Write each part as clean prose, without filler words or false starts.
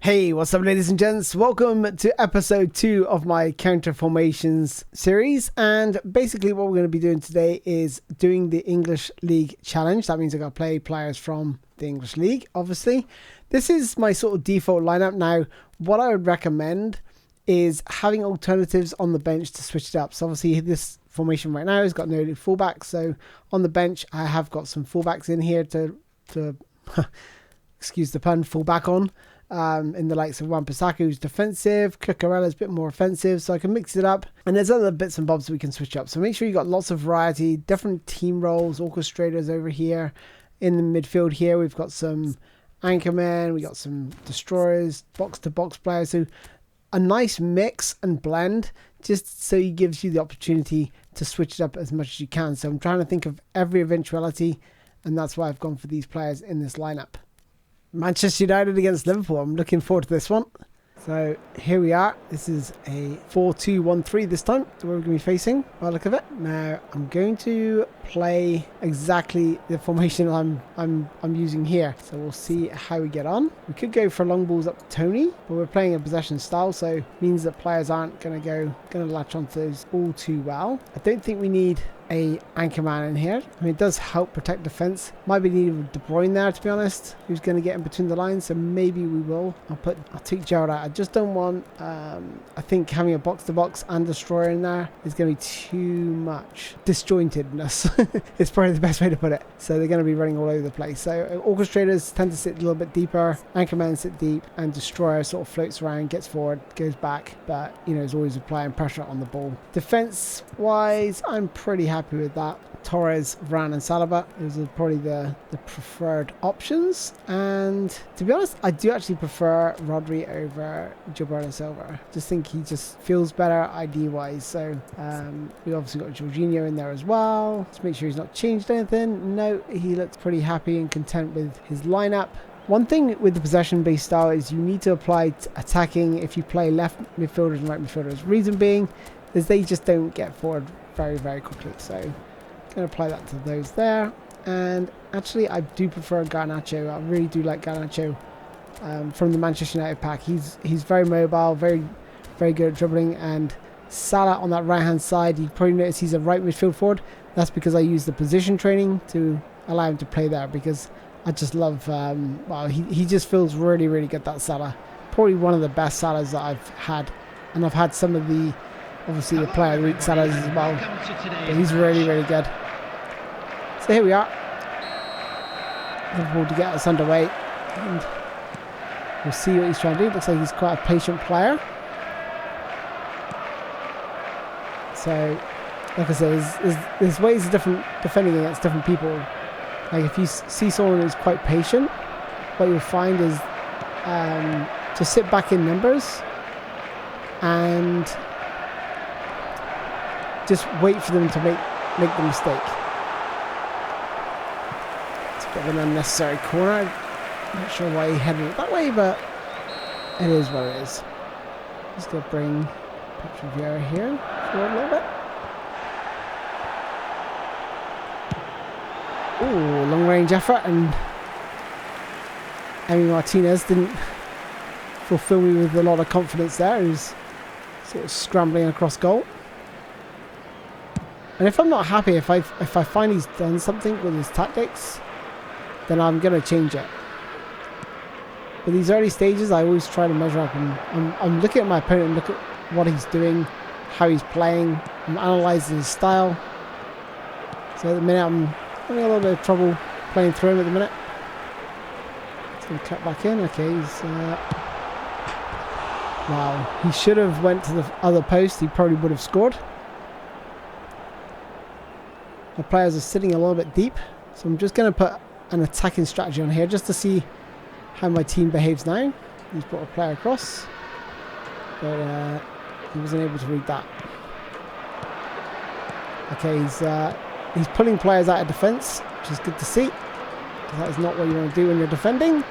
Hey, what's up ladies and gents? Welcome to episode 2 of my counter formations series, and basically what we're going to be doing today is doing the English League challenge. That means I got to play players from the English League, obviously. This is my sort of default lineup. Now, what I would recommend is having alternatives on the bench to switch it up. So obviously this formation right now has got no fullbacks, so on the bench I have got some fullbacks in here to excuse the pun, fullback on. In the likes of Wan-Bissaka, who's defensive, Cucurella's a bit more offensive, so I can mix it up, and there's other bits and bobs we can switch up. So make sure you got lots of variety, different team roles, orchestrators over here. In the midfield here we've got some anchormen, we got some destroyers, box to box players, so a nice mix and blend, just so it gives you the opportunity to switch it up as much as you can. So I'm trying to think of every eventuality, and that's why I've gone for these players in this lineup. Manchester United against Liverpool. I'm looking forward to this one. So here we are. This is a 4-2-1-3 this time. Where we're going to be facing by the look of it. Now I'm going to play exactly the formation I'm using here. So we'll see how we get on. We could go for long balls up to Tony, but we're playing a possession style, so it means that players aren't going to latch onto those all too well. I don't think we need a anchorman in here. I mean, it does help protect defense. Might be needed De Bruyne there, to be honest, who's going to get in between the lines, so maybe we will. I'll take Gerrard out. I just don't want I think having a box to box and destroyer in there is going to be too much disjointedness. It's probably the best way to put it. So they're going to be running all over the place. So orchestrators tend to sit a little bit deeper, anchormen sit deep, and destroyer sort of floats around, gets forward, goes back, but you know, is always applying pressure on the ball. Defense wise, I'm pretty happy with that. Torres, Varane and Saliba, those are probably the preferred options, and to be honest I do actually prefer Rodri over Gilberto Silva. Just think he just feels better ID wise. So we obviously got Jorginho in there as well. Let's make sure he's not changed anything. No, he looks pretty happy and content with his lineup. One thing with the possession-based style is you need to apply attacking if you play left midfielders and right midfielders. Reason being is they just don't get forward very, very quickly. So I'm going to apply that to those there. And actually, I do prefer Garnacho. I really do like Garnacho from the Manchester United pack. He's very mobile, very, very good at dribbling. And Salah on that right-hand side, you probably notice he's a right midfield forward. That's because I use the position training to allow him to play there, because I just love, well, he just feels really, really good, that Salah. Probably one of the best Salahs that I've had. And I've had some of the, obviously the player of the week Salahs as well. But he's really, really good. So here we are. Liverpool to get us underway. And we'll see what he's trying to do. Looks like he's quite a patient player. So, like I say, there's ways of different defending against different people. Like if you see someone who's quite patient, what you'll find is to sit back in numbers and just wait for them to make the mistake. It's a bit of an unnecessary corner. I'm not sure why he headed it that way, but it is what it is. Just going to bring Patrick Vieira here forward a little bit. Ooh, long range effort, and Emi Martinez didn't fulfill me with a lot of confidence there. He was sort of scrambling across goal. And if I'm not happy, if I find he's done something with his tactics, then I'm going to change it. But these early stages, I always try to measure up, and I'm looking at my opponent and look at what he's doing, how he's playing. I'm analysing his style. So at the minute, I'm having a little bit of trouble playing through him at the minute. It's going to cut back in. Okay, he's... wow, he should have went to the other post. He probably would have scored. The players are sitting a little bit deep, so I'm just going to put an attacking strategy on here just to see how my team behaves now. He's brought a player across, but he wasn't able to read that. Okay, he's pulling players out of defence, which is good to see, because that is not what you want to do when you're defending.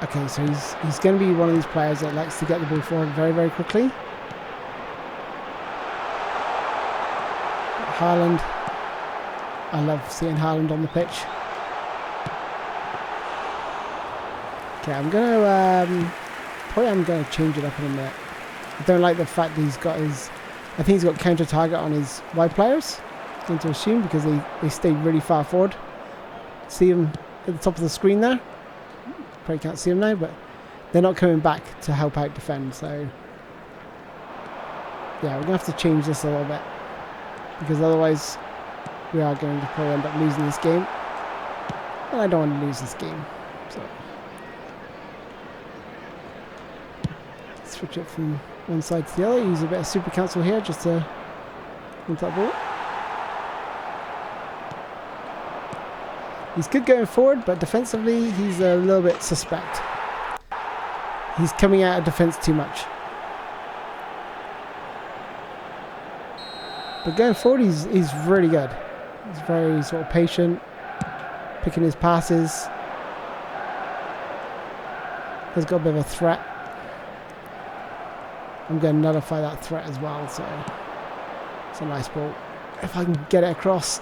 Okay, so he's going to be one of these players that likes to get the ball forward very, very quickly. Haaland. I love seeing Haaland on the pitch. Okay, I'm gonna change it up in a minute. I don't like the fact that he's got his. I think he's got counter target on his wide players. I'm going to assume because they stay really far forward. See him at the top of the screen there. Probably can't see him now, but they're not coming back to help out defend. So yeah, we're gonna have to change this a little bit because otherwise we are going to probably end up losing this game, and I don't want to lose this game. So switch it from one side to the other. Use a bit of super cancel here just to move that ball. He's good going forward, but defensively he's a little bit suspect. He's coming out of defense too much. But going forward, he's really good. He's very sort of patient, picking his passes. He's got a bit of a threat. I'm going to nullify that threat as well, so it's a nice ball. If I can get it across.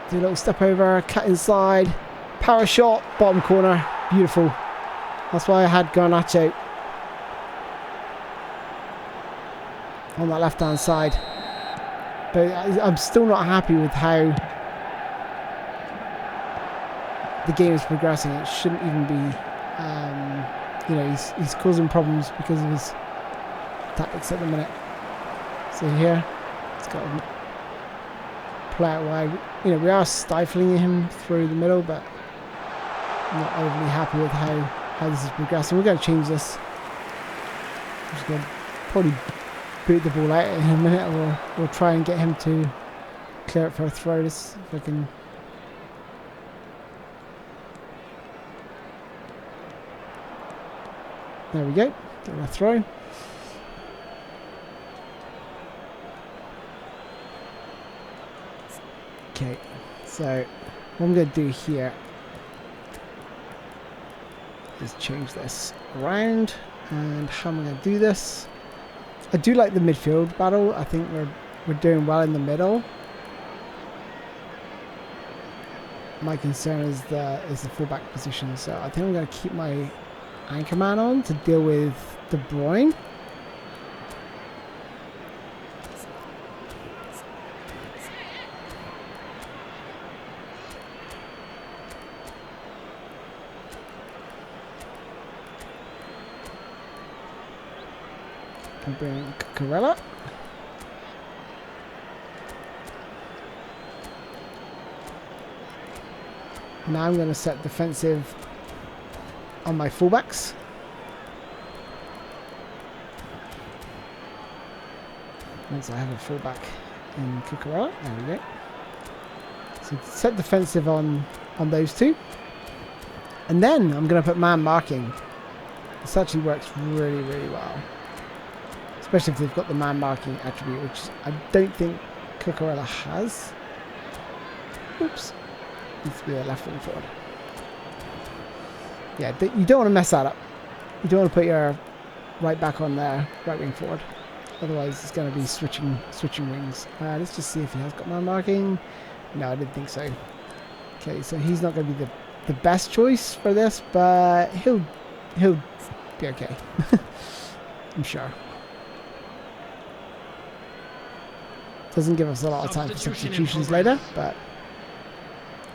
Do a little step over, cut inside, power shot, bottom corner, beautiful. That's why I had Garnacho on that left hand side. But I'm still not happy with how the game is progressing. It shouldn't even be, you know, he's causing problems because of his tactics at the minute. So here, it's got to play out wide. You know, we are stifling him through the middle, but I'm not overly happy with how this is progressing. We're going to change this. I'm just going to probably boot the ball out in a minute, or we'll try and get him to clear it for a throw. This, if I can. There we go. Get a throw. Okay, so what I'm going to do here is change this around. And how am I going to do this? I do like the midfield battle. I think we're doing well in the middle. My concern is the fullback position. So I think I'm going to keep my anchor man on to deal with De Bruyne. And bring Cucurella. Now I'm going to set defensive on my fullbacks. Once I have a fullback in Cucurella, there we go. So set defensive on those two. And then I'm going to put man marking. This actually works really, really well. Especially if they've got the man marking attribute, which I don't think Cucurella has. Oops. Needs to be a left wing forward. Yeah, you don't want to mess that up. You don't want to put your right back on there, right wing forward. Otherwise, it's going to be switching wings. Let's just see if he has got man marking. No, I didn't think so. Okay, so he's not going to be the best choice for this, but he'll be okay. I'm sure. Doesn't give us a lot of time for substitutions later, but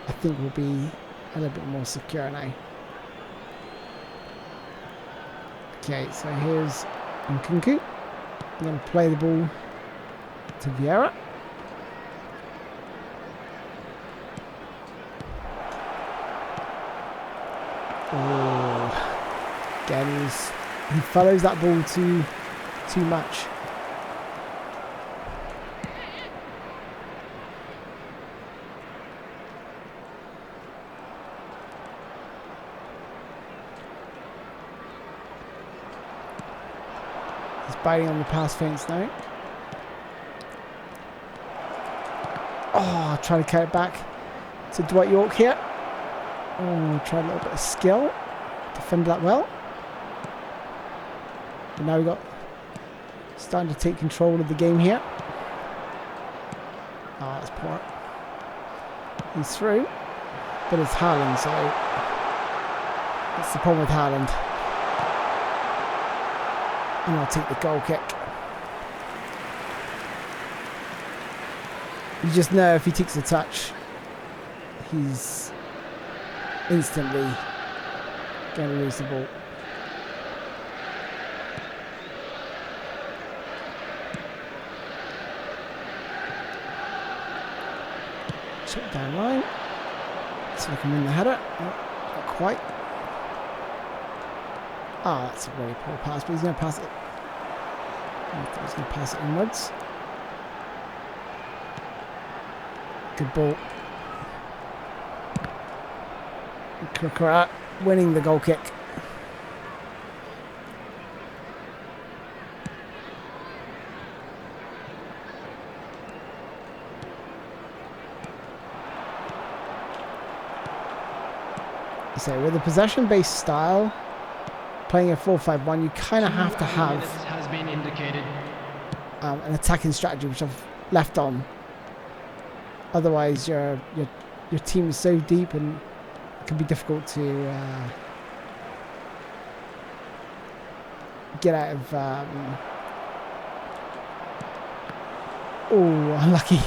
I think we'll be a little bit more secure now. Okay, so here's Nkunku. I'm going to play the ball to Vieira. Oh, again, he follows that ball too much. Biting on the pass fence now. Oh, trying to cut it back to Dwight York here. Oh, try a little bit of skill. Defend that well. But now we've got starting to take control of the game here. Oh, that's poor. He's through. But it's Haaland, so That's the problem with Haaland. And I'll take the goal kick. You just know if he takes a touch, he's instantly going to lose the ball. Chip down line. So I can win the header. No, not quite. Ah, that's a very poor pass, but he's going to pass it. I thought he was going to pass it inwards. Good ball. Krakara winning the goal kick. So with a possession-based style, playing a 4-5-1, you kind of have to have an attacking strategy, which I've left on. Otherwise, your team is so deep and it can be difficult to get out of. Oh, unlucky!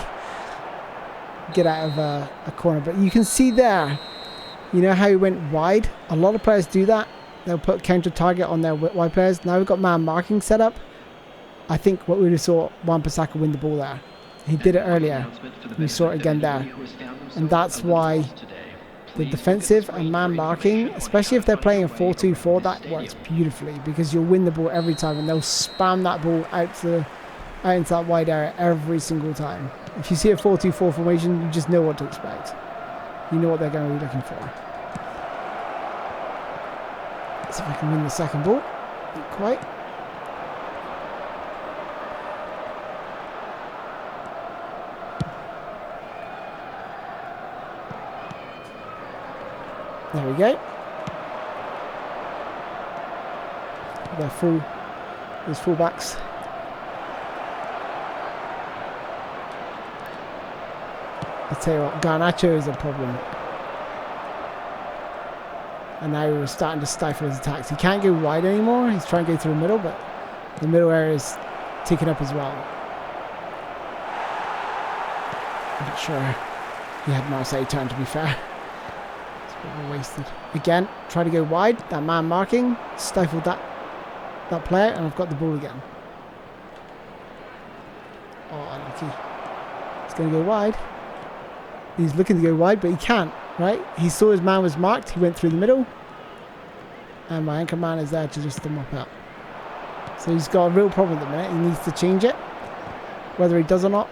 Get out of a corner, but you can see there. You know how he went wide? A lot of players do that. They'll put counter target on their wide players. Now we've got man marking set up. I think what we would have saw Wan-Bissaka win the ball there. He did it earlier. We saw it again there. And that's why the defensive and man marking, especially if they're playing a 4-2-4, that works beautifully because you'll win the ball every time and they'll spam that ball out into that wide area every single time. If you see a 4-2-4 formation, you just know what to expect. You know what they're going to be looking for. Let's see if I can win the second ball. Not quite. There we go. There's fullbacks. I tell you what, Garnacho is a problem. And now we're starting to stifle his attacks. He can't go wide anymore. He's trying to go through the middle, but the middle area is taken up as well. I'm not sure he had Marseille turn, to be fair. It's a bit wasted. Again, try to go wide. That man marking stifled that player, and I've got the ball again. Oh, unlucky. He's going to go wide. He's looking to go wide, but he can't, right? He saw his man was marked. He went through the middle. And my anchor man is there to just mop out. So he's got a real problem at the minute. He needs to change it. Whether he does or not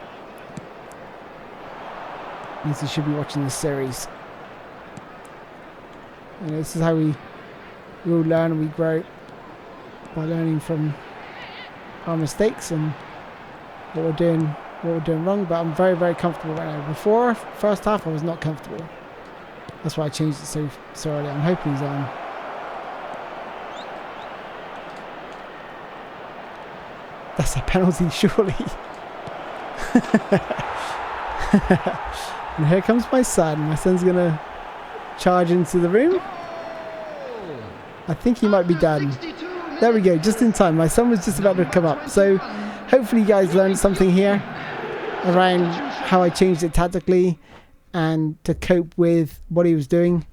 means he should be watching this series. You know, this is how we all learn and we grow, by learning from our mistakes and what we're doing wrong. But I'm very, very comfortable right now. Before first half, I was not comfortable. That's why I changed it so early. I'm hoping he's on. That's a penalty, surely. And here comes my son. My son's gonna charge into the room. I think he might be done. There we go, just in time. My son was just about to come up. So hopefully you guys learned something here around how I changed it tactically and to cope with what he was doing,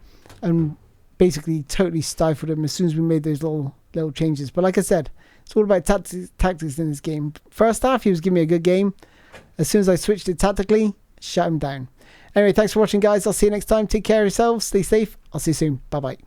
and basically totally stifled him as soon as we made those little changes. But like I said, it's all about tactics in this game. First half, he was giving me a good game. As soon as I switched it tactically, shut him down. Anyway, thanks for watching, guys. I'll see you next time. Take care of yourselves. Stay safe. I'll see you soon. Bye-bye.